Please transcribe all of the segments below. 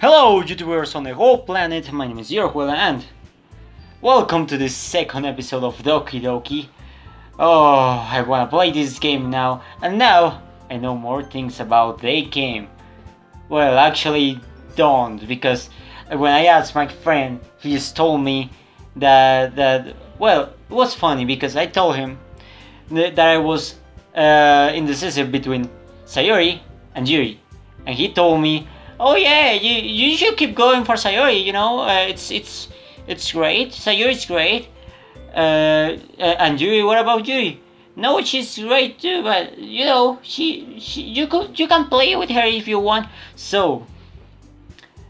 Hello YouTubers on the whole planet, my name is Yorkwell and welcome to the second episode of Doki. Oh, I wanna play this game now, and now I know more things about the game. Well, actually don't, because when I asked my friend, he just told me well, it was funny because I told him that I was indecisive between Sayori and Yuri, and he told me, "Oh yeah, you should keep going for Sayori. You know, it's great. Sayori's great. And Yuri, what about Yuri? No, she's great too, but you know, you can play with her if you want." So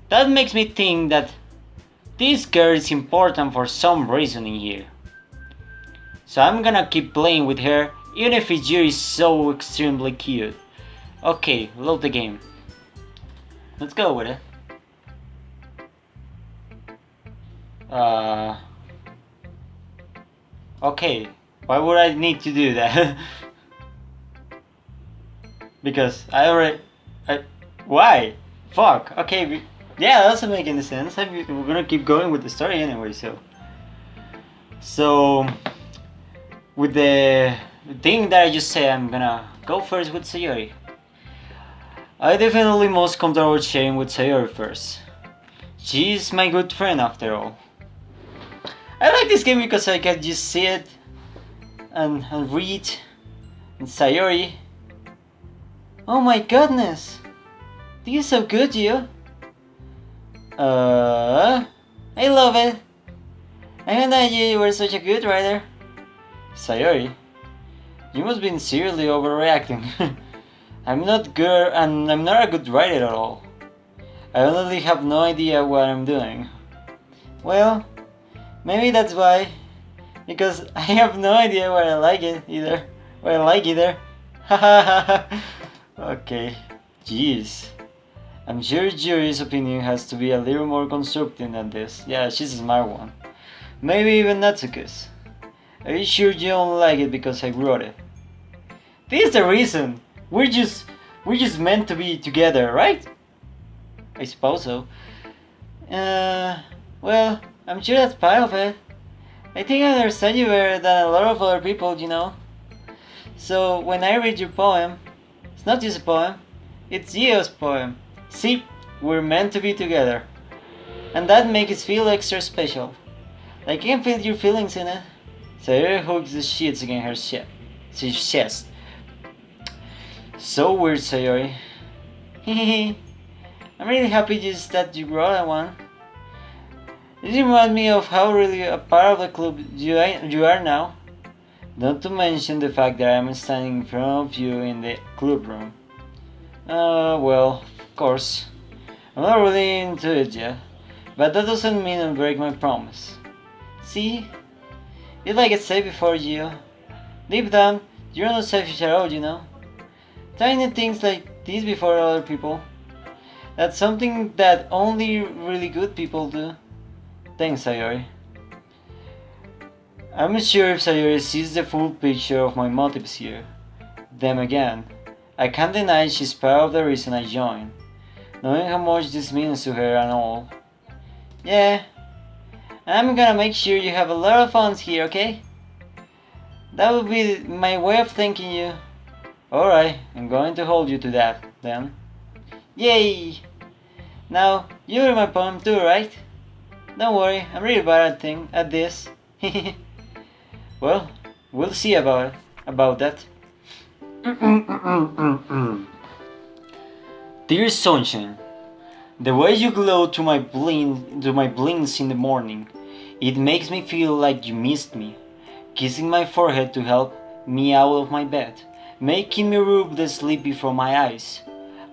that makes me think that this girl is important for some reason in here. So I'm gonna keep playing with her, even if Yuri is so extremely cute. Okay, load the game. Let's go with it. Okay, why would I need to do that? Because why? Fuck, okay, yeah, that doesn't make any sense. We're gonna keep going with the story anyway, so with the thing that I just said, I'm gonna go first with Sayori. I definitely most comfortable sharing with Sayori first. She's my good friend after all. I like this game because I can just see it and read. And Sayori. Oh my goodness! This is so good, you. I love it. I didn't know you were such a good writer. Sayori, you must be seriously overreacting. I'm not good, and I'm not a good writer at all. I honestly have no idea what I'm doing. Well, maybe that's why. Because I have no idea what I like either. Okay, jeez. I'm sure Jury's opinion has to be a little more constructive than this. Yeah, she's a smart one. Maybe even Natsuka's. Are you sure you don't like it because I wrote it? This is the reason. We're just meant to be together, right? I suppose so. Well, I'm sure that's part of it. I think I understand you better than a lot of other people, you know. So when I read your poem, it's not just a poem, it's Gio's poem. See, we're meant to be together. And that makes it feel extra special. I can feel your feelings in it. Sayori hooks the sheets against her chest. So weird, Sayori. Hehehe. I'm really happy just that you wrote one. This reminds me of how really a part of the club you are now. Not to mention the fact that I'm standing in front of you in the club room. Well, of course. I'm not really into it yet, but that doesn't mean I'll break my promise. See? It's like I said before, you. Deep down, you're not selfish at all, you know. Tiny things like this before other people. That's something that only really good people do. Thanks, Sayori. I'm not sure if Sayori sees the full picture of my motives here. Then again, I can't deny she's part of the reason I joined, knowing how much this means to her and all. Yeah, I'm gonna make sure you have a lot of fun here, okay? That would be my way of thanking you. Alright, I'm going to hold you to that, then. Yay! Now, you read my poem too, right? Don't worry, I'm really bad at this. Well, we'll see about that. Dear Sunshine, the way you glow to my blinks in the morning, it makes me feel like you missed me. Kissing my forehead to help me out of my bed, making me rub the sleep before my eyes.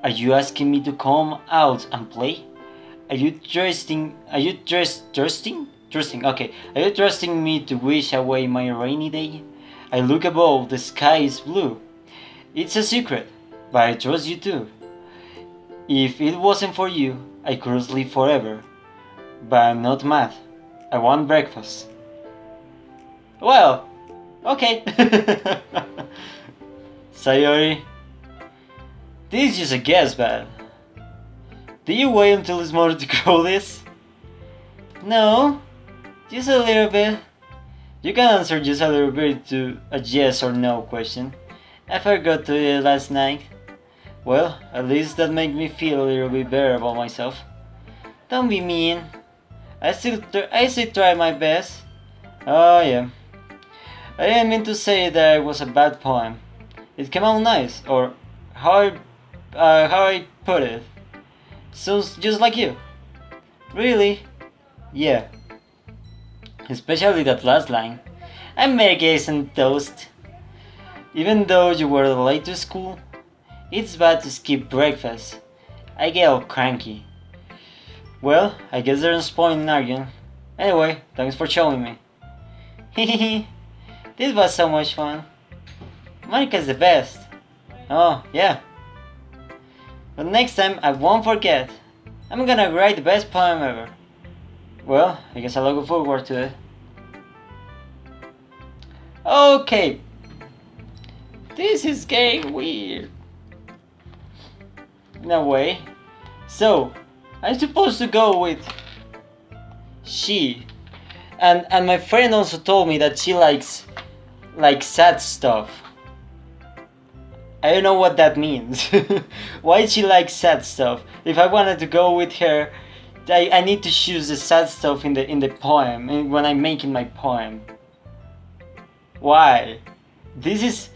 Are you asking me to come out and play? Are you trusting? Okay. Are you trusting me to wish away my rainy day? I look above, the sky is blue. It's a secret, but I trust you too. If it wasn't for you, I could sleep forever. But I'm not mad. I want breakfast. Well, okay. Sayori, this is just a guess, but Do you wait until it's more to grow this? No, just a little bit. You can answer just a little bit to a yes or no question. I forgot to eat last night. Well, at least that makes me feel a little bit better about myself. Don't be mean. I still try my best. Oh yeah. I didn't mean to say that it was a bad poem. It came out nice, or how I put it. So just like you. Really? Yeah. Especially that last line. I'm Merguez and toast. Even though you were late to school, it's bad to skip breakfast. I get all cranky. Well, I guess there's no point in arguing. Anyway, thanks for showing me. Hehehe, this was so much fun. Monica's the best. Oh, yeah. But next time I won't forget. I'm gonna write the best poem ever. Well, I guess I'll look forward to it. Okay. This is getting weird. No way. So, I'm supposed to go with she. And my friend also told me that she likes sad stuff. I don't know what that means. Why she likes sad stuff? If I wanted to go with her, I need to choose the sad stuff in the poem and when I'm making my poem. Why? This is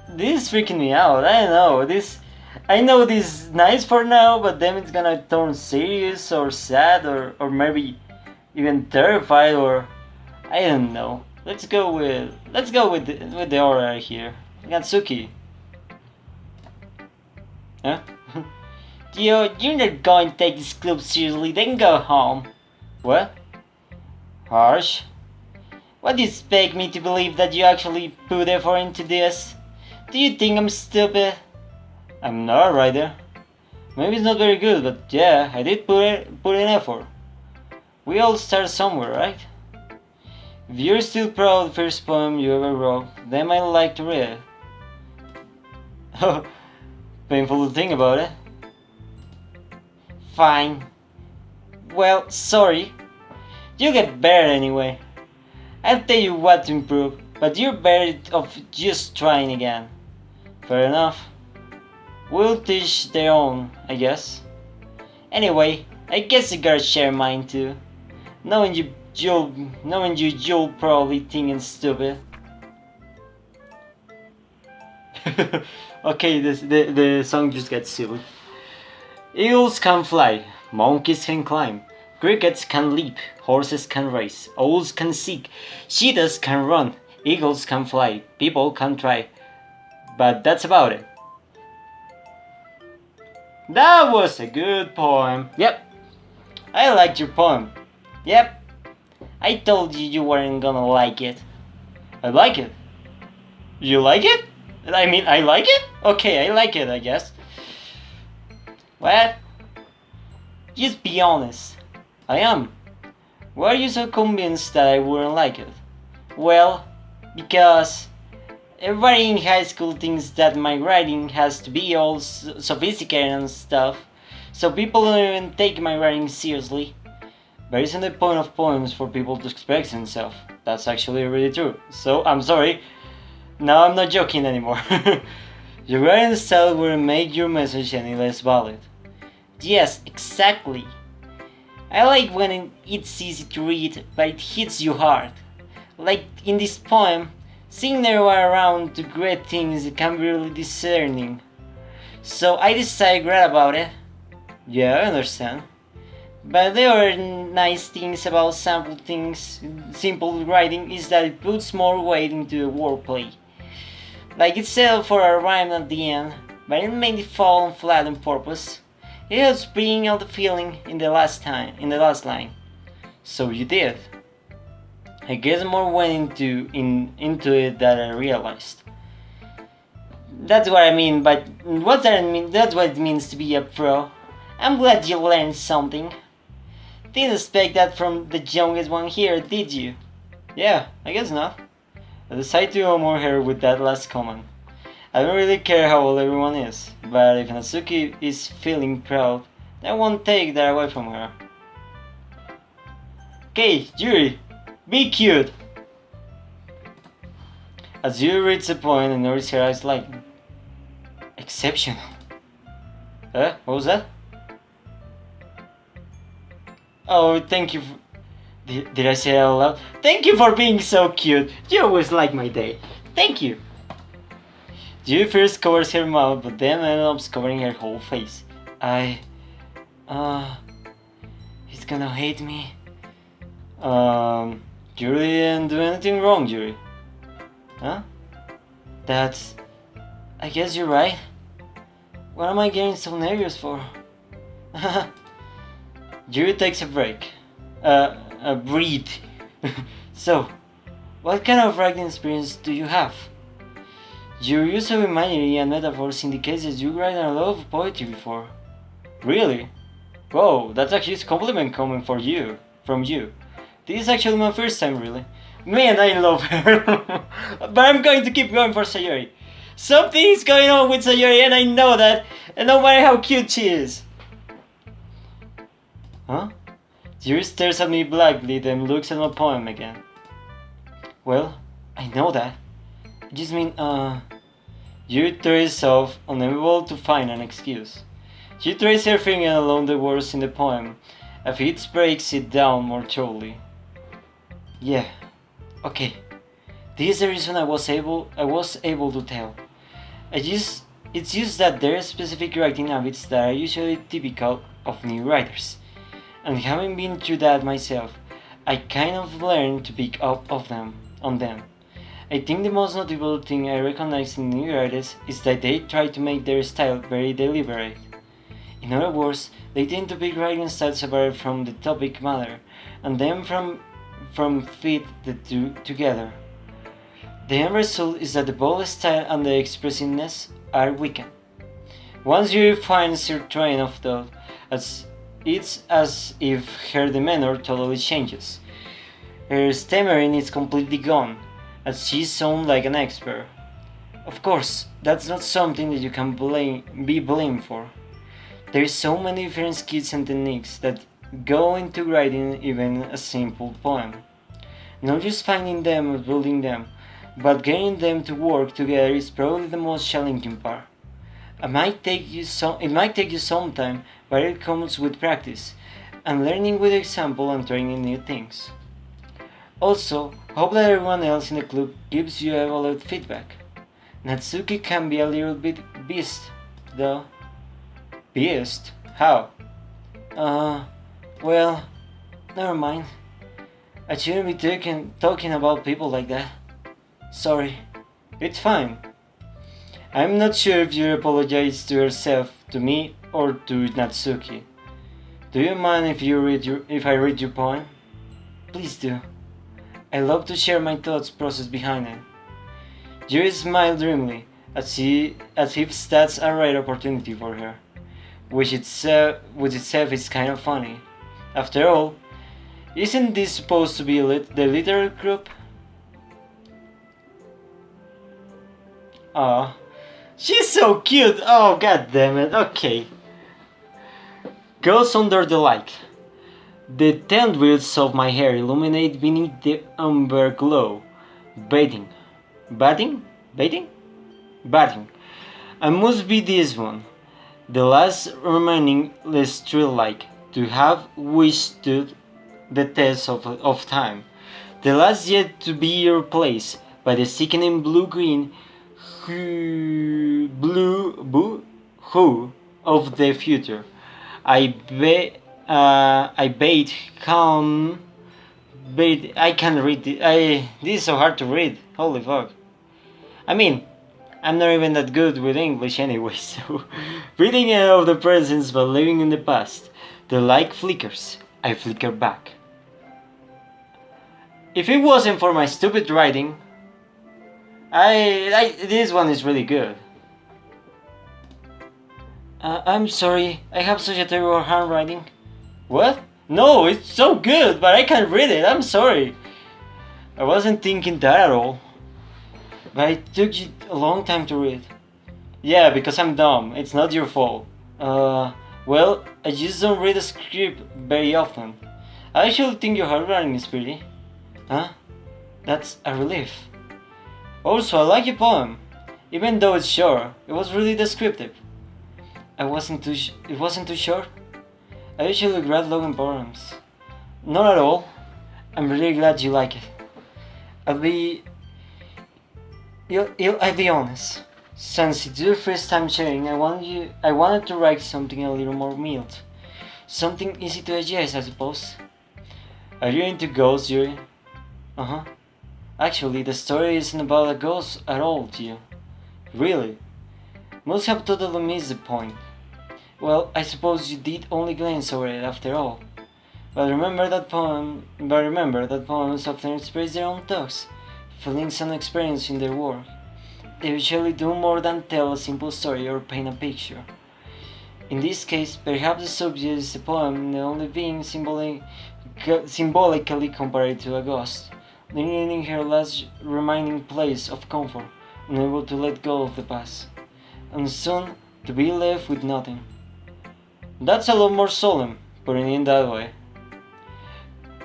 freaking me out. I don't know. I know this is nice for now, but then it's gonna turn serious or sad or maybe even terrified or I don't know. Let's go with the order here. Natsuki. Huh? You're not going to take this club seriously, then go home. What? Harsh? What do you expect me to believe that you actually put effort into this? Do you think I'm stupid? I'm not a writer. Maybe it's not very good, but yeah, I did put in effort. We all start somewhere, right? If you're still proud of the first poem you ever wrote, then I'd like to read it. Oh, painful to think about it. Fine. Well, sorry. You get better anyway. I'll tell you what to improve, but you're better off just trying again. Fair enough. We'll teach their own, I guess. Anyway, I guess you gotta share mine too. Knowing you'll probably think it's stupid. Okay, the song just gets silly. Eagles can fly, monkeys can climb, crickets can leap, horses can race, owls can seek, cheetahs can run, eagles can fly, people can try. But that's about it. That was a good poem. Yep. I liked your poem. Yep. I told you you weren't gonna like it. I like it. You like it? I mean, I like it? Okay, I like it, I guess. What? Just be honest. I am. Why are you so convinced that I wouldn't like it? Well, because everybody in high school thinks that my writing has to be all sophisticated and stuff, so people don't even take my writing seriously. But isn't the point of poems for people to express themselves? That's actually really true. So, I'm sorry. Now I'm not joking anymore. Your writing style wouldn't make your message any less valid. Yes, exactly. I like when it's easy to read, but it hits you hard. Like in this poem, seeing everyone around do great things can be really discerning. So I decided to write about it. Yeah, I understand. But the other nice things about simple writing is that it puts more weight into the wordplay. Like it settled for a rhyme at the end, but it made it fall flat on purpose. It helps bring out the feeling in the last line. So you did. I guess more went into it than I realized. That's what I mean, but what that mean? That's what it means to be a pro. I'm glad you learned something. Didn't expect that from the youngest one here, did you? Yeah, I guess not. I decided to humor her with that last comment. I don't really care how old everyone is, but if Natsuki is feeling proud, I won't take that away from her. Okay, Yuri, be cute! As Yuri reads the point and notices her eyes lighten. Exceptional. What was that? Oh, thank you. Did I say it out loud? Thank you for being so cute. You always like my day. Thank you. Yuri first covers her mouth, but then ends up covering her whole face. He's gonna hate me. Yuri didn't do anything wrong, Yuri. Huh? I guess you're right. What am I getting so nervous for? Yuri takes a break. Breathe. So, what kind of writing experience do you have? Your use of imagery and metaphors indicates that you write a lot of poetry before. Really? Whoa, that's a huge compliment coming from you. This is actually my first time, really. Man, I love her. But I'm going to keep going for Sayori. Something is going on with Sayori and I know that, and no matter how cute she is. Huh? Yuri stares at me blankly, then looks at my poem again. Well, I know that. I just mean, Yuri traces off, unable to find an excuse. She traces her finger along the words in the poem, as it breaks it down more thoroughly. Yeah, okay. This is the reason I was able to tell. It's just that there are specific writing habits that are usually typical of new writers. And having been through that myself, I kind of learned to pick up on them. I think the most notable thing I recognize in new writers is that they try to make their style very deliberate. In other words, they tend to pick writing styles separate from the topic matter, and then from fit the two together. The end result is that the bold style and the expressiveness are weakened. Once you find your train of thought, it's as if her demeanor totally changes. Her stammering is completely gone, as she sounds like an expert. Of course, that's not something that you can be blamed for. There's so many different skills and techniques that go into writing even a simple poem. Not just finding them or building them, but getting them to work together is probably the most challenging part. It might take you some time, but it comes with practice, and learning with example and trying new things. Also, hope that everyone else in the club gives you a valid feedback. Natsuki can be a little bit beast, though. Beast? How? Well, never mind. I shouldn't be talking about people like that. Sorry. It's fine. I'm not sure if you apologize to yourself, to me, or to Natsuki. Do you mind if I read your poem? Please do. I love to share my thoughts process behind it. Yuri smiled dreamily, as if that's a rare opportunity for her, which itself is kind of funny. After all, isn't this supposed to be the literary group? Aw, she's so cute! Oh, god damn it, okay. Goes under the light. The tendrils of my hair illuminate beneath the amber glow. Bathing. I must be this one. The last remaining less thrill-like, to have withstood the test of time. The last yet to be replaced by the sickening blue-green hue of the future. I can't read it. This is so hard to read. Holy fuck. I mean, I'm not even that good with English anyway, so reading out of the present but living in the past. The light flickers. I flicker back. If it wasn't for my stupid writing, this one is really good. I'm sorry, I have such a terrible handwriting. What? No, it's so good, but I can't read it, I'm sorry. I wasn't thinking that at all. But it took you a long time to read. Yeah, because I'm dumb, it's not your fault. Well, I just don't read a script very often. I actually think your handwriting is pretty. Huh? That's a relief. Also, I like your poem. Even though it's short, it was really descriptive. It wasn't too short. I usually read long poems. Not at all. I'm really glad you like it. I'll be... I'll be honest. Since it's your first time sharing, I wanted to write something a little more mild. Something easy to digest, I suppose. Are you into ghosts, Yuri? Uh-huh. Actually, the story isn't about a ghost at all, to you. Really? Must have totally missed the point. Well, I suppose you did only glance over it after all. But remember that poems often express their own thoughts, feelings and experiences in their work. They usually do more than tell a simple story or paint a picture. In this case, perhaps the subject is the poem only being symbolically compared to a ghost, living in her last remaining place of comfort, unable to let go of the past, and soon to be left with nothing. That's a lot more solemn, putting it that way.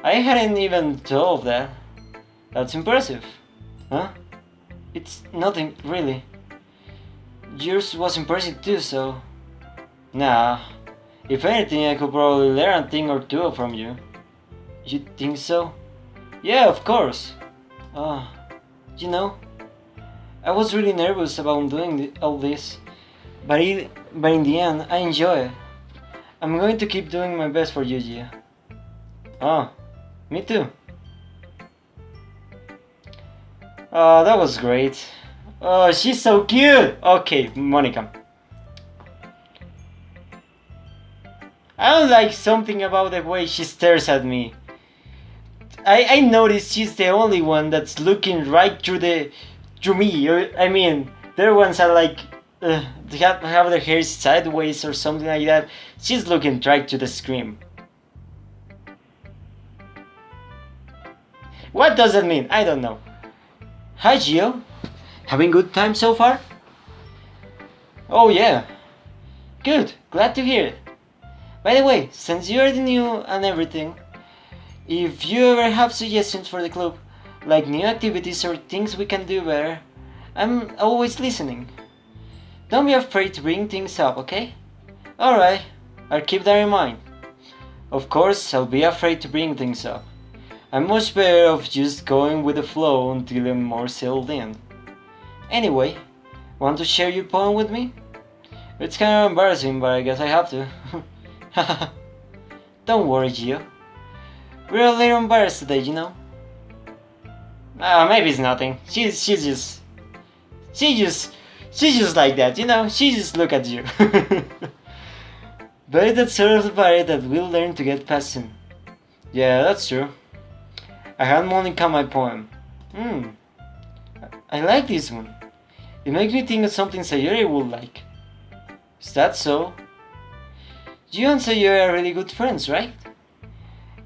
I hadn't even thought of that. That's impressive. Huh? It's nothing, really. Yours was impressive too, so... Nah. If anything, I could probably learn a thing or two from you. You think so? Yeah, of course. You know, I was really nervous about doing all this, but in the end, I enjoy it. I'm going to keep doing my best for you, Gia. Oh, me too. Oh, that was great. Oh, she's so cute! Okay, Monica. I don't like something about the way she stares at me. I noticed she's the only one that's looking right through me. I mean, their ones are like they have their hair sideways or something like that. She's looking right to the screen. What does that mean? I don't know. Hi, Gio. Having good time so far? Oh yeah. Good. Glad to hear it. By the way, since you already knew and everything, if you ever have suggestions for the club, like new activities or things we can do better, I'm always listening. Don't be afraid to bring things up, okay? Alright, I'll keep that in mind. Of course, I'll be afraid to bring things up. I'm much better off just going with the flow until I'm more settled in. Anyway, want to share your poem with me? It's kind of embarrassing, but I guess I have to. Don't worry, Gio. We're a little embarrassed today, you know. Maybe it's nothing. She's just like that, you know. She just look at you. But it's that sort of barrier that we'll learn to get past soon. Yeah, that's true. I had Monica my poem. I like this one. It makes me think of something Sayori would like. Is that so? You and Sayori are really good friends, right?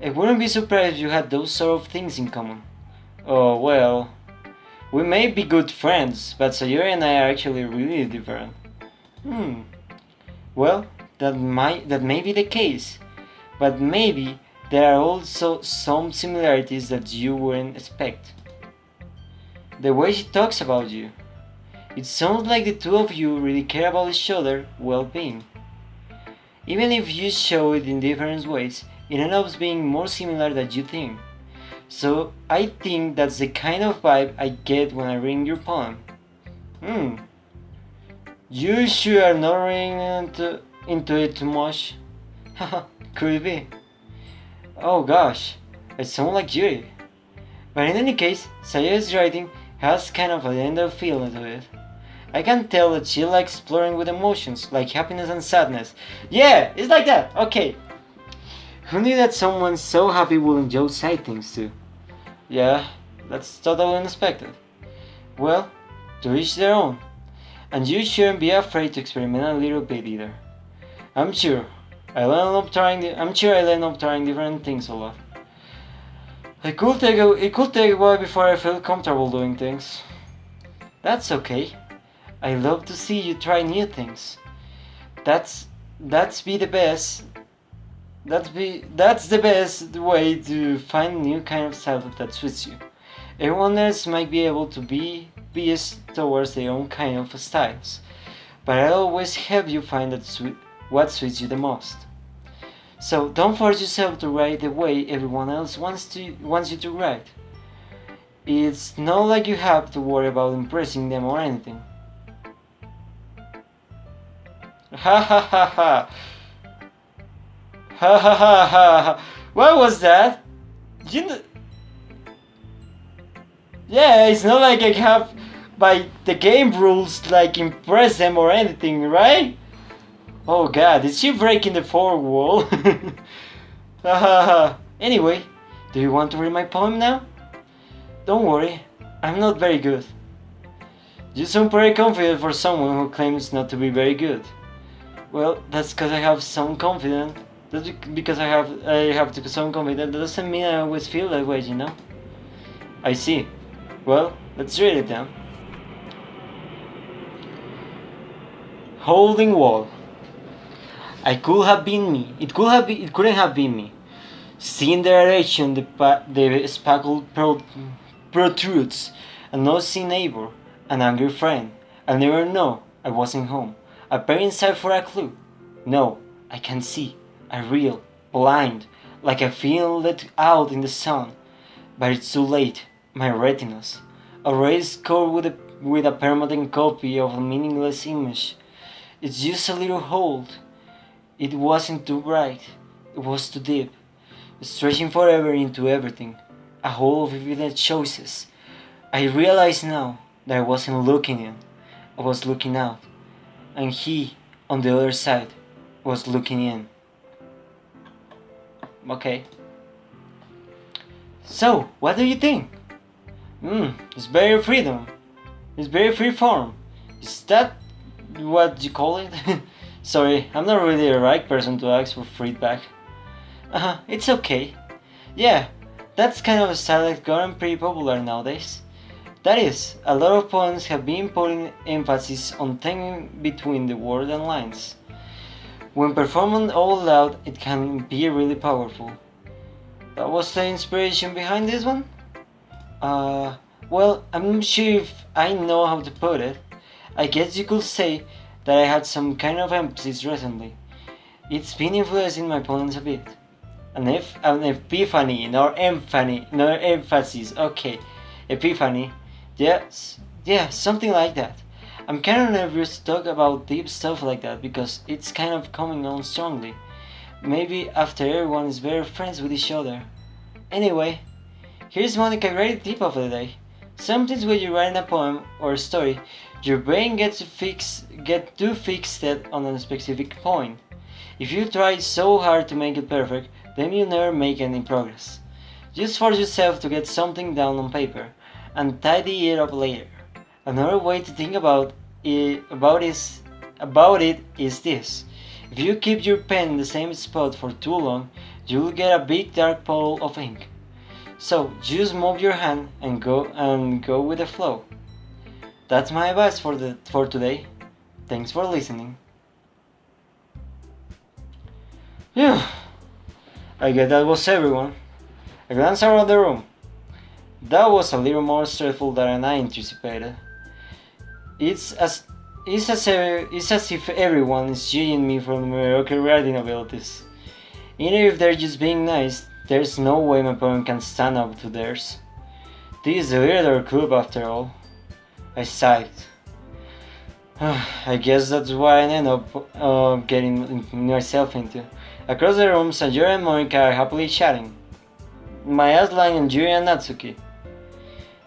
I wouldn't be surprised if you had those sort of things in common. Oh, well, we may be good friends, but Sayori and I are actually really different. Well, that may be the case, but maybe there are also some similarities that you wouldn't expect. The way she talks about you. It sounds like the two of you really care about each other's well-being. Even if you show it in different ways, it ends up being more similar than you think. So I think that's the kind of vibe I get when I read your poem. You sure are not reading into it too much? Haha, could it be? Oh gosh, it sounds like Yuri. But in any case, Sayori's writing has kind of a tender feeling to it. I can tell that she likes exploring with emotions, like happiness and sadness. Yeah, it's like that, okay. Who knew that someone so happy would enjoy side things too? Yeah, that's totally unexpected. Well, to each their own. And you shouldn't be afraid to experiment a little bit either. I'm sure I end up trying different things a lot. It could take a while before I feel comfortable doing things. That's okay. I love to see you try new things. That's That's be the best. That's the best way to find new kind of style that suits you. Everyone else might be able to be biased towards their own kind of styles, but I'll always help you find what suits you the most. So don't force yourself to write the way everyone else wants you to write. It's not like you have to worry about impressing them or anything. Ha ha ha ha! Ha ha ha ha! What was that? You know, yeah, it's not like I have by the game rules like impress them or anything, right? Oh god, is she breaking the fourth wall? Ha ha ha. Anyway, do you want to read my poem now? Don't worry, I'm not very good. You sound pretty confident for someone who claims not to be very good. Well, that's because I have some confidence. That's because I have to be some confident. That doesn't mean I always feel that way, you know? I see. Well, let's read it then. Holding wall. I could have been me. It couldn't have been me. Seeing the direction the sparkle protrudes, a nosy neighbor, an angry friend. I'll never know I wasn't home. I peer inside for a clue. No, I can't see. I reel, blind, like a film let out in the sun. But it's too late. My retinas, already scored with a permanent copy of a meaningless image. It's just a little hold. It wasn't too bright. It was too deep, stretching forever into everything. A hole of vivid choices. I realize now that I wasn't looking in. I was looking out. And he, on the other side, was looking in. Okay. So, what do you think? It's very freedom. It's very free form. Is that what you call it? Sorry, I'm not really the right person to ask for feedback. It's okay. Yeah, that's kind of a style that's gotten pretty popular nowadays. That is, a lot of poems have been putting emphasis on things between the words and lines. When performed all loud, it can be really powerful. That was the inspiration behind this one? Well, I'm not sure if I know how to put it. I guess you could say that I had some kind of emphasis recently. It's been influencing my poems a bit. An epiphany, nor emphasis, okay. Epiphany. Yes, yeah, something like that. I'm kind of nervous to talk about deep stuff like that because it's kind of coming on strongly. Maybe after everyone is better friends with each other. Anyway, here's Monica great tip of the day. Sometimes when you're writing a poem or a story, your brain gets too fixated on a specific point. If you try so hard to make it perfect, then you never make any progress. Just force yourself to get something down on paper and tidy it up later. Another way to think about it is this. If you keep your pen in the same spot for too long, you'll get a big dark puddle of ink. So just move your hand and go with the flow. That's my advice for today. Thanks for listening. Yeah, I guess that was everyone. A glance around the room. That was a little more stressful than I anticipated. It's as if everyone is judging me for my mediocre writing abilities. Even if they're just being nice, there's no way my poem can stand up to theirs. This is the weirder club after all. I sighed. I guess that's what I ended up getting myself into. Across the room, Sayori and Monika are happily chatting. My outline and Yuri and Natsuki.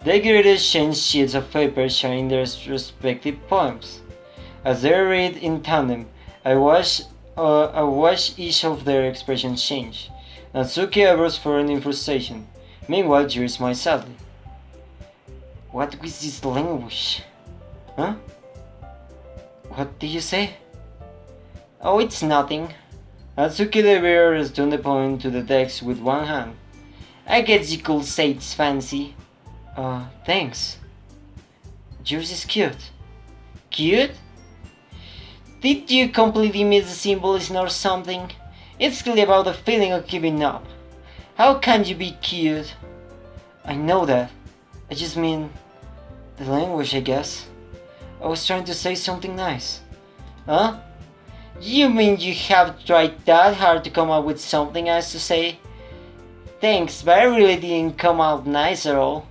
They greeted exchange sheets of paper sharing their respective poems. As they read in tandem, I watched each of their expressions change. Natsuki arose for an frustration. Meanwhile, Yuri smiled sadly. What is this language? Huh? What did you say? Oh, it's nothing. Natsuki the bearer returned the poem to the text with one hand. I guess you could say it's fancy. Thanks. Yours is cute. Cute? Did you completely miss the symbolism or something? It's clearly about the feeling of giving up. How can you be cute? I know that. I just mean the language, I guess. I was trying to say something nice. Huh? You mean you have tried that hard to come up with something nice to say? Thanks, but I really didn't come out nice at all.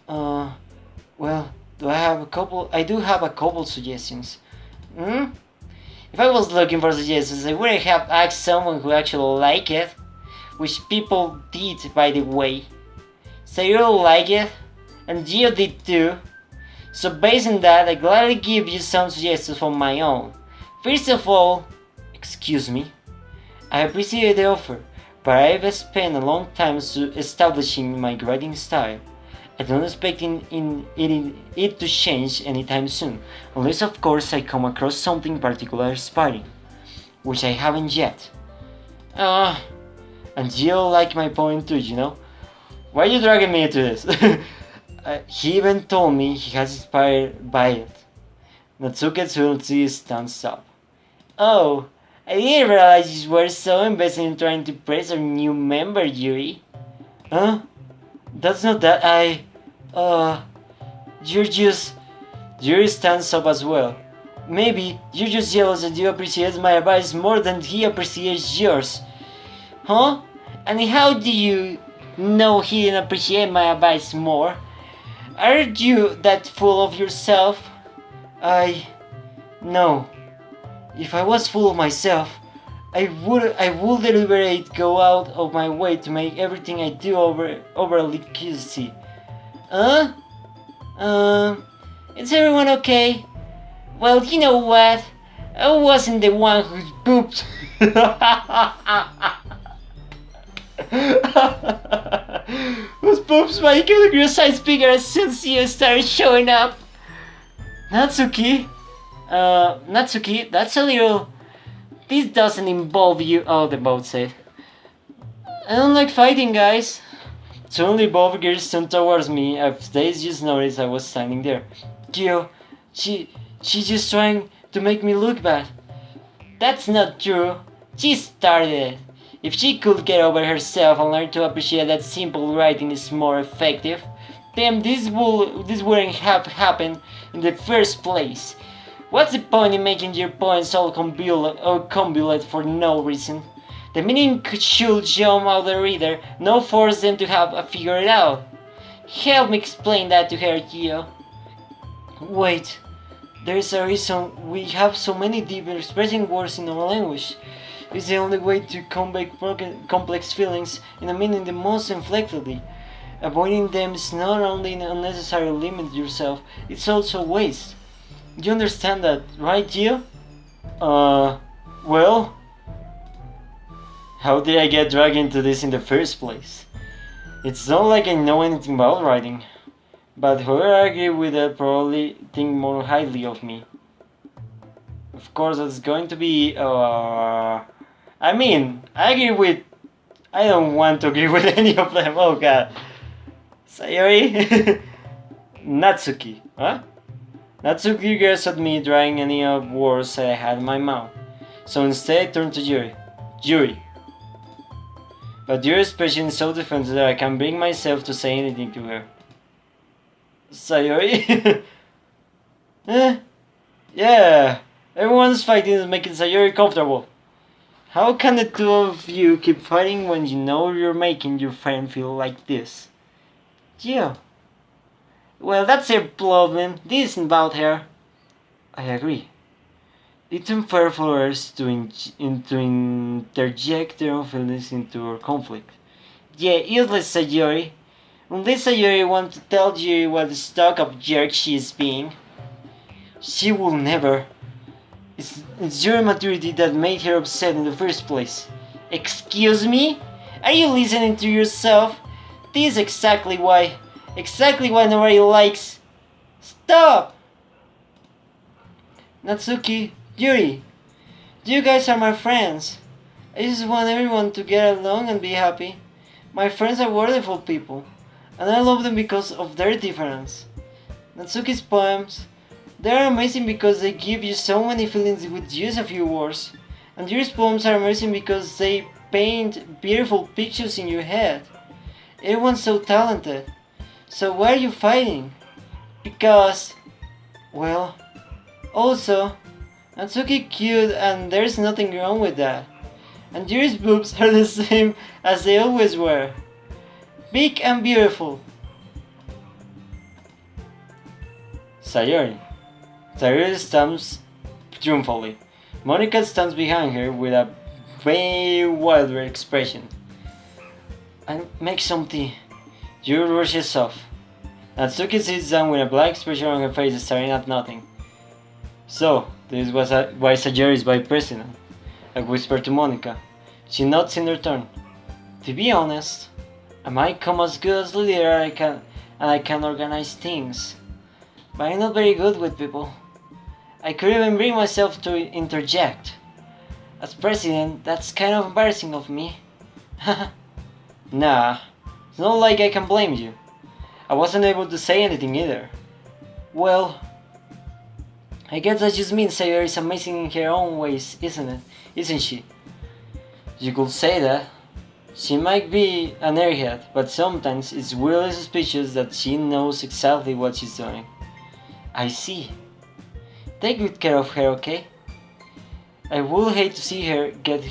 Well, I do have a couple suggestions. Hmm? If I was looking for suggestions, I would have asked someone who actually liked it. Which people did, by the way. So you like it? And you did too. So based on that, I gladly give you some suggestions from my own. First of all, excuse me. I appreciate the offer, but I've spent a long time establishing my writing style. I don't expect it to change anytime soon, unless of course I come across something particularly inspiring, which I haven't yet. And you like my point too, you know? Why are you dragging me into this? He even told me he has inspired by it. Natsuke Tsuruchi stands up. Oh, I didn't realize you were so invested in trying to praise our new member, Yuri. Huh? That's not that Yuri stands up as well. Maybe you're just jealous that you appreciate my advice more than he appreciates yours. Huh? And how do you know he didn't appreciate my advice more? Aren't you that full of yourself? No. If I was full of myself, I would deliberate go out of my way to make everything I do overly cutesy. Huh? Is everyone okay? Well, you know what? I wasn't the one who pooped. Whose poops my kilogram size bigger since you started showing up? Natsuki? Natsuki, that's a little... This doesn't involve you. Oh, the boat said. I don't like fighting, guys. Suddenly both girls turned towards me as they just noticed I was standing there. Gio, she's just trying to make me look bad. That's not true. She started it. If she could get over herself and learn to appreciate that simple writing is more effective, then this wouldn't have happened in the first place. What's the point in making your points all convolute for no reason? The meaning should jump out the reader, not force them to have figured it out. Help me explain that to her, Gio. Wait, there's a reason we have so many deep expressing words in our language. It's the only way to convey complex feelings in a meaning the most inflectedly. Avoiding them is not only unnecessary limit yourself, it's also waste. You understand that, right, Gio? Well... How did I get dragged into this in the first place? It's not like I know anything about writing. But whoever I agree with that probably think more highly of me. Of course, that's going to be... I mean, I agree with... I don't want to agree with any of them, oh god. Sayori? Natsuki, huh? Natsuki glares at me, drying any of words I had in my mouth. So instead I turned to Yuri. Yuri. But Yuri's expression is so defensive that I can't bring myself to say anything to her. Sayori? Yeah, everyone's fighting is making Sayori comfortable. How can the two of you keep fighting when you know you're making your friend feel like this? Yeah. Well, that's her problem. This isn't about her. I agree. It's unfair for us to interject their own feelings into our conflict. Yeah, useless Sayori. Unless Sayori wants to tell Yuri what the stock of jerk she is being. She will never. It's your immaturity that made her upset in the first place. Excuse me? Are you listening to yourself? This is exactly why nobody likes... Stop! Natsuki, Yuri, you guys are my friends. I just want everyone to get along and be happy. My friends are wonderful people, and I love them because of their difference. Natsuki's poems, They're amazing because they give you so many feelings with just a few words. And your poems are amazing because they paint beautiful pictures in your head. Everyone's so talented. So why are you fighting? Because, well, also, Natsuki cute and there's nothing wrong with that. And Yuri's boobs are the same as they always were. Big and beautiful. Sayori. Sayori stamps triumphantly. Monica stands behind her with a way wilder expression. I make some tea. Yuri rushes off. Natsuki sits down with a black expression on her face, staring at nothing. So, this was why Sayori is vice president. I whisper to Monica. She nods in return. To be honest, I might come as good as leader and I can organize things. But I'm not very good with people. I couldn't even bring myself to interject. As president, that's kind of embarrassing of me. Nah, it's not like I can blame you. I wasn't able to say anything either. Well, I guess that just means Sayori is amazing in her own ways, isn't it? Isn't she? You could say that. She might be an airhead, but sometimes it's really suspicious that she knows exactly what she's doing. I see. Take good care of her, okay? I would hate to see her get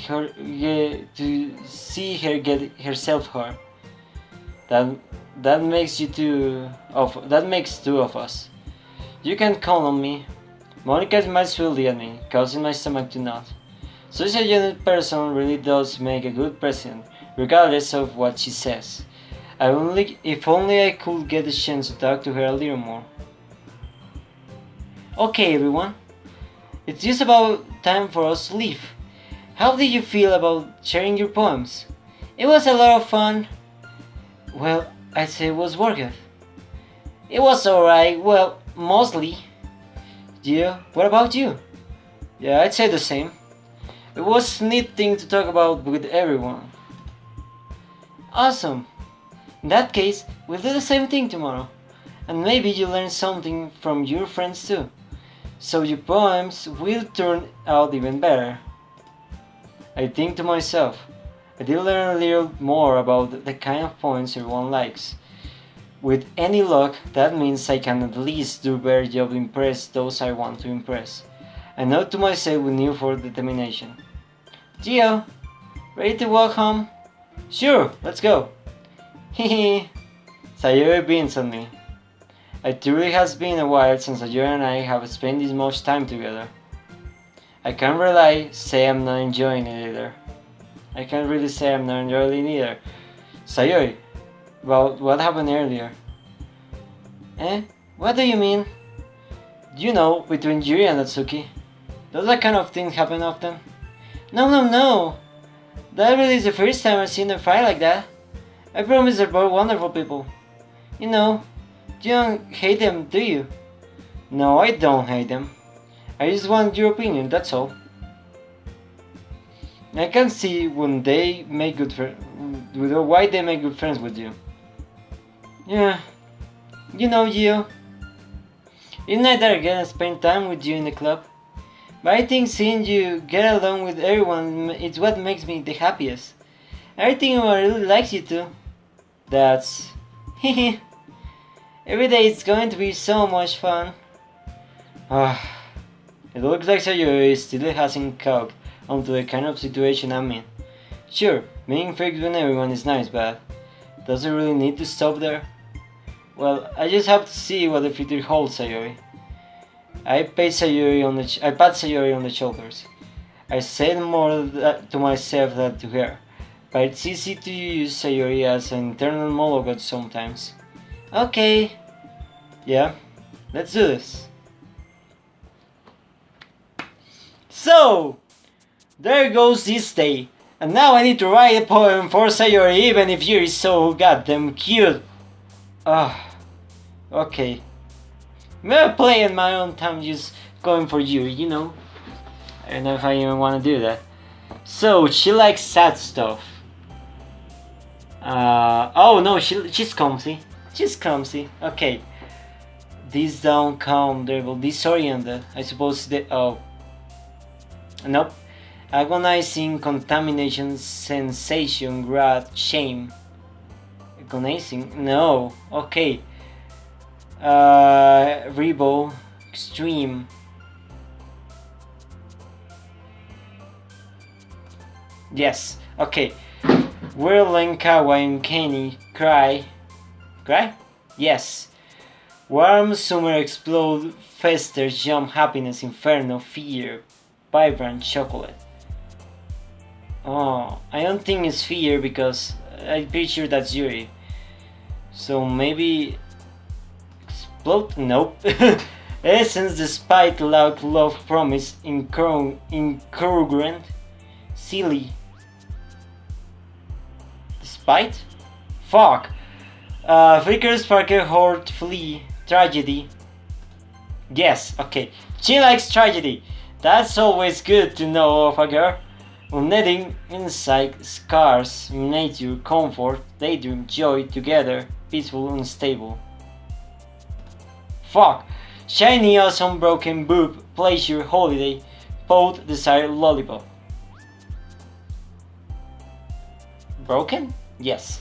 herself hurt. That makes two of us. You can count on me. Monica smiles sweetly at me, causing my stomach to knot. Such a unique person really does make a good president, regardless of what she says. If only I could get the chance to talk to her a little more. Okay, everyone. It's just about time for us to leave. How did you feel about sharing your poems? It was a lot of fun. Well, I'd say it was worth it. It was alright, well, mostly. Yeah, what about you? Yeah, I'd say the same. It was a neat thing to talk about with everyone. Awesome. In that case, we'll do the same thing tomorrow. And maybe you'll learn something from your friends too. So your poems will turn out even better. I think to myself, I did learn a little more about the kind of poems everyone likes. With any luck, that means I can at least do a better job to impress those I want to impress. I note to myself with newfound determination. Gio, ready to walk home? Sure, let's go. Hehe. Sayori beams at me. It truly has been a while since Sayori and I have spent this much time together. I can't really say I'm not enjoying it either. Sayori, about what happened earlier. Eh? What do you mean? You know, between Yuri and Natsuki. Does that kind of thing happen often? No. That really is the first time I've seen them fight like that. I promise they're both wonderful people. You know, you don't hate them, do you? No, I don't hate them. I just want your opinion, that's all. I can see why they make good friends with you. Yeah, you know, Gio. It's not that I get to spend time with you in the club, but I think seeing you get along with everyone is what makes me the happiest. I think everyone really likes you too. That's... Every day it's going to be so much fun. It looks like Sayori still hasn't caught onto the kind of situation I'm in. Sure, being friends with everyone is nice, but does it really need to stop there? Well, I just have to see what the future holds, Sayori. I pat Sayori on the shoulders. I said more to myself than to her, but it's easy to use Sayori as an internal monologue sometimes. Okay. Yeah, let's do this. So, there goes this day. And now I need to write a poem for Sayori even if Yuri is so goddamn cute. Okay. Maybe play in my own time just going for Yuri, you know. I don't know if I even want to do that. So, she likes sad stuff. Oh no, she's clumsy. Okay. This down, calm, durable, disoriented. I suppose the. Oh. Nope. Agonizing, contamination, sensation, wrath, shame. Agonizing? No. Okay. Rebo, extreme. Yes. Okay. Whirling, kawaii, Kenny, cry. Cry? Yes. Warm, summer, explode, fester, jump, happiness, inferno, fear, vibrant, chocolate. Oh, I don't think it's fear because I'm pretty sure that's Yuri. So maybe explode? Nope. Essence, despite, loud, love, promise, incongruent, silly. Despite? Fuck. Flicker, sparker, horde, flee, tragedy. Yes, okay. She likes tragedy. That's always good to know of a girl. Unending, insight, scars, nature, comfort, daydream, joy, together, peaceful, unstable. Fuck. Shiny, awesome, broken, boob, pleasure, holiday, both desire, lollipop. Broken? Yes.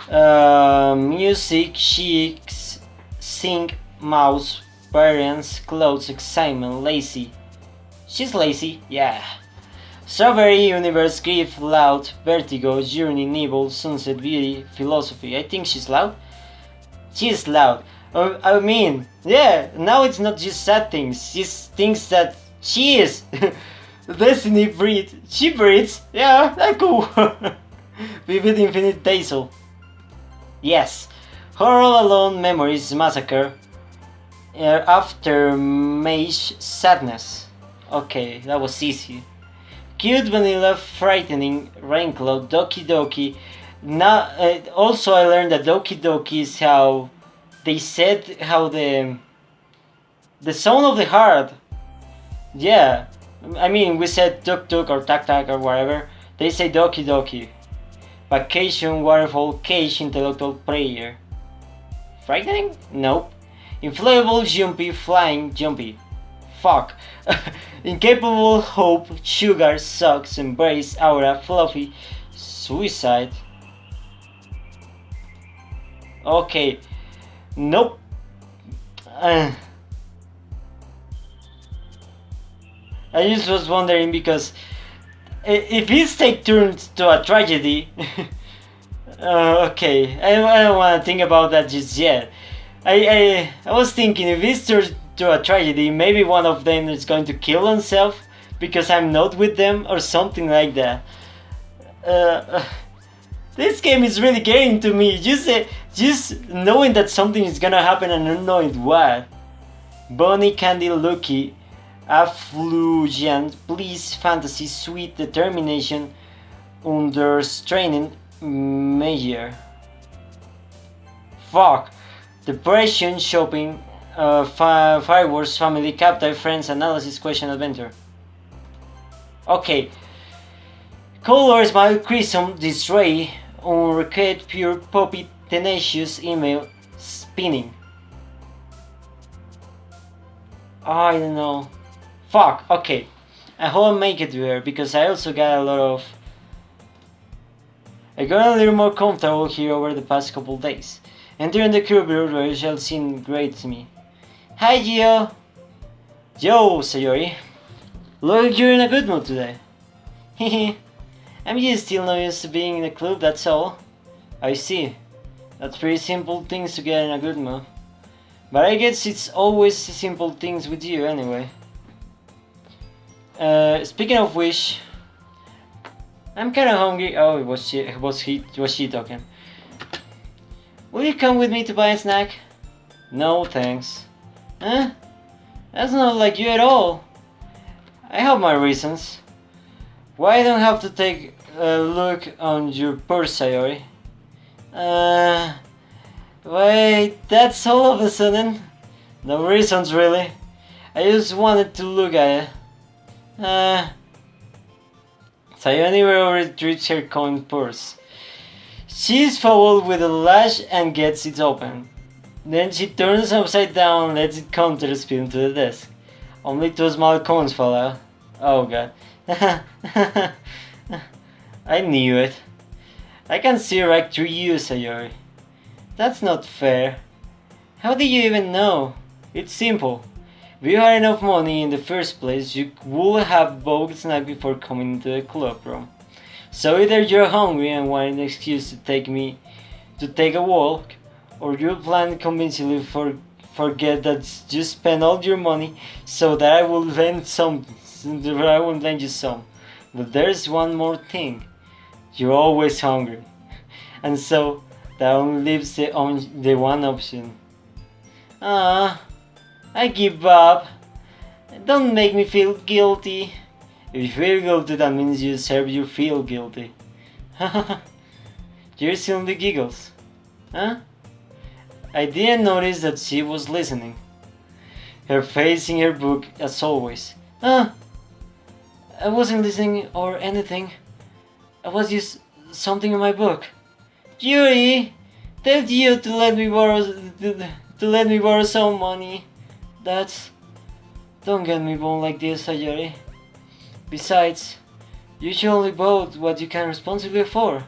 Music, cheeks, sing, mouse, parents, clothes, excitement, lazy. She's lazy, yeah. Strawberry, universe, grief, loud, vertigo, journey, nibble, sunset, beauty, philosophy. I think she's loud. She's loud. I mean, yeah, now it's not just sad things, she's things that she is. Destiny breed. She breeds. Yeah, that's cool. Vivid infinite basil. Yes. Horror alone memories massacre. After mage sadness. Okay, that was easy. Cute vanilla frightening raincloud Doki Doki. Now, also I learned that Doki Doki is how they said how the sound of the heart. Yeah, I mean we said tuk tuk or tak tak or whatever. They say Doki Doki. Vacation, waterfall, cage, intellectual prayer. Frightening? Nope. Inflatable, jumpy, flying, jumpy. Fuck. Incapable, hope, sugar, sucks, embrace, aura, fluffy, suicide. Okay. Nope. I just was wondering because if his take turns to a tragedy, okay, I don't want to think about that just yet. I was thinking if this turns to a tragedy, maybe one of them is going to kill himself because I'm not with them or something like that. This game is really getting to me. Just knowing that something is gonna happen and not knowing what. Bonnie, Candy, Lucky, affluent, please, fantasy, sweet, determination, understraining, measure. Fuck. Depression, shopping, fireworks, family, captive, friends, analysis, question, adventure. Okay. Colors, mild, crimson, disarray, unrecorded, pure, poppy, tenacious, email, spinning. I don't know. Fuck, okay. I hope I make it there because I also got a lot of... I got a little more comfortable here over the past couple days. Entering the corridor where you shall seem great to me. Hi Gio! Yo, Sayori. Look like you're in a good mood today. Hehe. I'm just still not used to being in a club, that's all. I see. That's pretty simple things to get in a good mood. But I guess it's always simple things with you anyway. Speaking of which, I'm kinda hungry. Oh, was she talking? Will you come with me to buy a snack? No, thanks. Huh? That's not like you at all. I have my reasons. Why I don't have to take a look on your purse, Sayori? Wait, that's all of a sudden? No reasons really. I just wanted to look at it. Sayori retrieves her coin purse. She's fouled with a lash and gets it open. Then she turns upside down and lets it counter spin into the desk. Only two small coins fall out. Oh god. I knew it. I can see right through you, Sayori. That's not fair. How do you even know? It's simple. If you had enough money in the first place, you would have bought a snack before coming into the club room. So either you're hungry and want an excuse to take a walk, or you plan convincingly forget that you spent all your money so that I will lend you some. But there's one more thing. You're always hungry. And so that only leaves the one option. Ah, I give up. Don't make me feel guilty. If you feel guilty, that means you deserve you feel guilty. You're still in the giggles. Huh? I didn't notice that she was listening. Her face in her book as always. I wasn't listening or anything. I was just something in my book. Yuri, tell you to let me borrow some money. Don't get me wrong like this, Sayori. Besides, you should only vote what you can responsibly afford.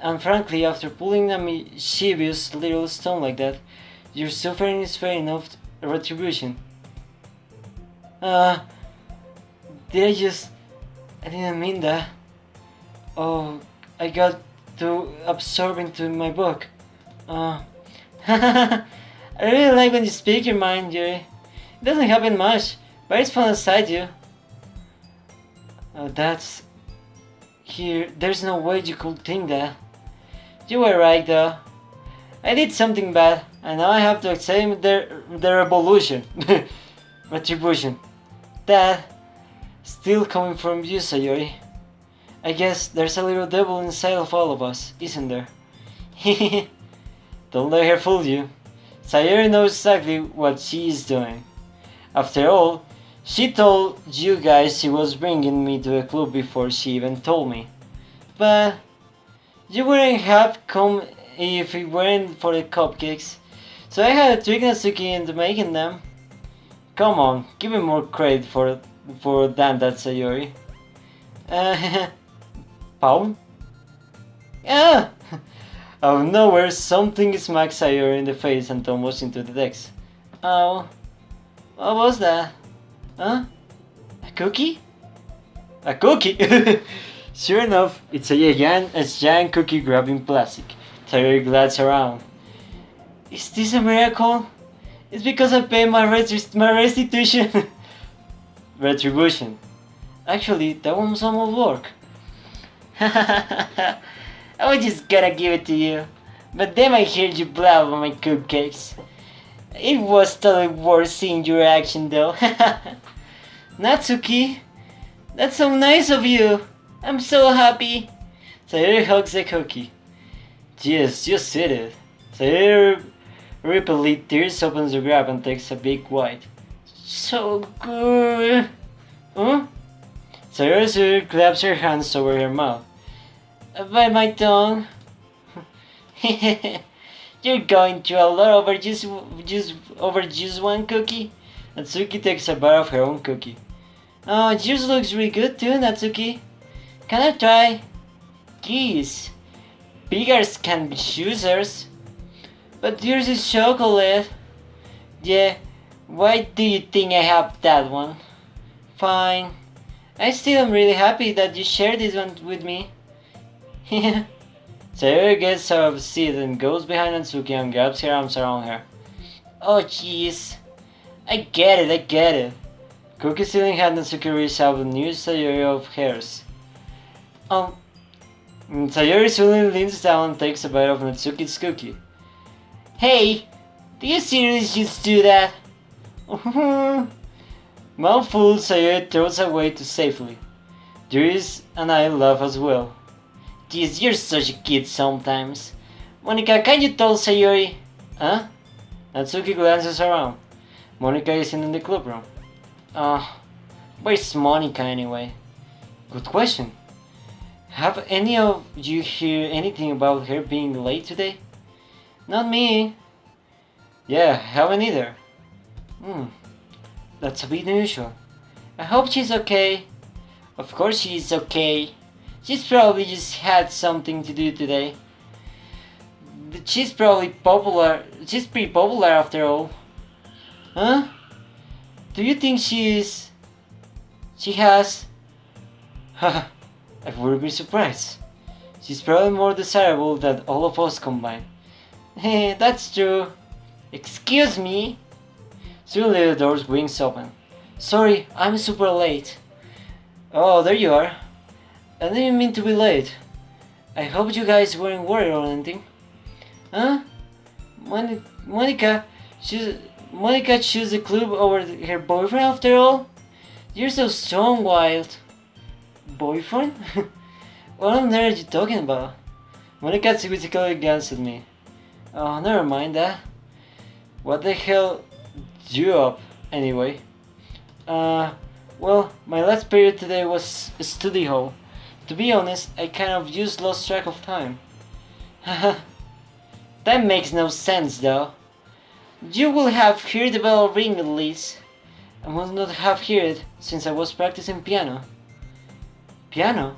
And frankly, after pulling a mischievous little stone like that, your suffering is fair enough retribution. I didn't mean that. Oh, I got too absorbed into my book. I really like when you speak your mind, Yuri. It doesn't happen much, but it's fun inside you. That's... Here, there's no way you could think that. You were right though. I did something bad, and now I have to accept the revolution. Retribution. That... Still coming from you, Sayori. I guess there's a little devil inside of all of us, isn't there? Don't let her fool you. Sayori knows exactly what she is doing. After all, she told you guys she was bringing me to the club before she even told me. But you wouldn't have come if it weren't for the cupcakes. So I had to trick Natsuki into making them. Come on, give me more credit for that, Sayori. Pound? Ah! Out of nowhere, something smacks Sayori in the face and tumbles into the decks. Oh, what was that? Huh? A cookie? A cookie? Sure enough, it's a giant cookie grabbing plastic. Sayori glides around. Is this a miracle? It's because I paid my restitution. Retribution. Actually, that was some of work. I was just gonna give it to you, but then I heard you blab on my cupcakes. It was totally worth seeing your reaction though. Natsuki, that's so nice of you. I'm so happy. Sayori hugs the cookie. Yes, just eat it. Sayori rapidly tears opens the grab and takes a big bite. So good. Huh? Sayori claps her hands over her mouth. Bite my tongue. You're going through a lot over just one cookie. Natsuki takes a bite of her own cookie. Oh, yours looks really good too, Natsuki. Can I try? Geez, beggars can be choosers. But yours is chocolate. Yeah, why do you think I have that one? Fine. I still am really happy that you shared this one with me. Sayori gets out of the seat and goes behind Natsuki and grabs her arms around her. Oh jeez. I get it. Cookie still in hand, Natsuki reaches out the new Sayori of hers. Sayori suddenly leans down and takes a bite of Natsuki's cookie. Hey, do you seriously just do that? Mouthful, Sayori throws away too safely. Juris and I laugh as well. Geez, you're such a kid sometimes. Monica, can you tell Sayori? Huh? Natsuki glances around. Monica isn't in the club room. Where's Monica anyway? Good question. Have any of you heard anything about her being late today? Not me. Yeah, haven't either. Hmm, that's a bit unusual. I hope she's okay. Of course she's okay. She's probably just had something to do today. She's probably popular. She's pretty popular after all. Huh? Do you think she has? Haha, I wouldn't be surprised. She's probably more desirable than all of us combined. Hey, that's true. Excuse me? Suddenly the door's wings open. Sorry, I'm super late. Oh, there you are. I didn't mean to be late. I hope you guys weren't worried or anything. Huh? Monica, Monica chose the club over her boyfriend after all? You're so strong, Wild. Boyfriend? What on earth are you talking about? Monica physically glanced at me. Oh, never mind that. What the hell you up, anyway? Well, my last period today was study hall. To be honest, I kind of just lost track of time. Haha. That makes no sense, though. You will have heard the bell ring at least. I must not have heard it since I was practicing piano. Piano?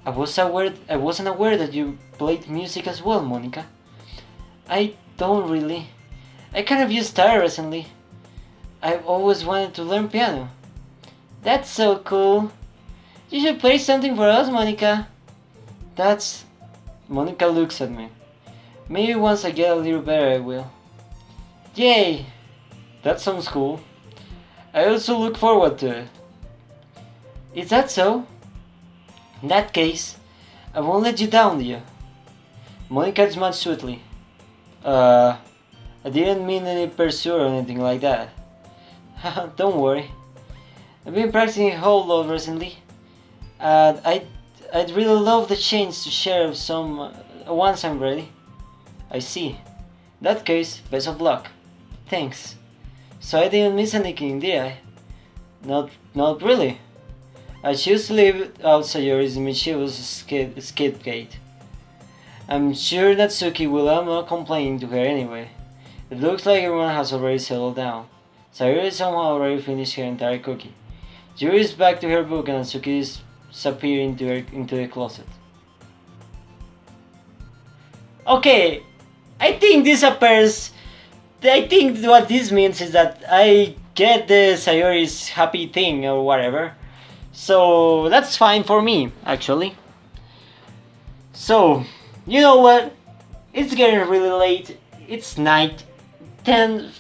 I wasn't aware that you played music as well, Monica. I don't really. I kind of just started recently. I've always wanted to learn piano. That's so cool. You should play something for us, Monica. That's... Monica looks at me. Maybe once I get a little better I will. Yay! That sounds cool. I also look forward to it. Is that so? In that case, I won't let you down, dear. Monica smiled sweetly. I didn't mean any pursuit or anything like that. Don't worry. I've been practicing a whole lot recently. I'd really love the chance to share some once I'm ready. I see. In that case, best of luck. Thanks. So I didn't miss anything, did I? Not really. I chose to leave out Sayori's mischievous scapegoat. I'm sure that Suki will end up complaining to her anyway. It looks like everyone has already settled down. Sayori somehow already finished her entire cookie. Yuri is back to her book and Suki is disappearing into the closet. Okay, I think this appears. I think what this means is that I get the Sayori's happy thing or whatever. So that's fine for me, actually. So, you know what? It's getting really late. It's night. 10.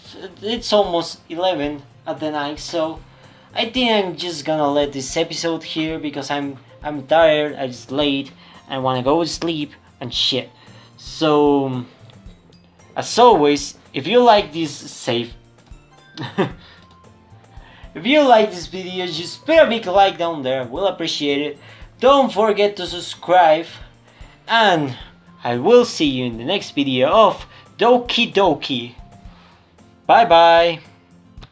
It's almost 11 at the night. So I think I'm just gonna let this episode here because I'm tired. I'm just late. I wanna go to sleep and shit. So, as always, if you like this if you like this video, just put a big like down there. We'll appreciate it. Don't forget to subscribe. And I will see you in the next video of Doki Doki. Bye bye.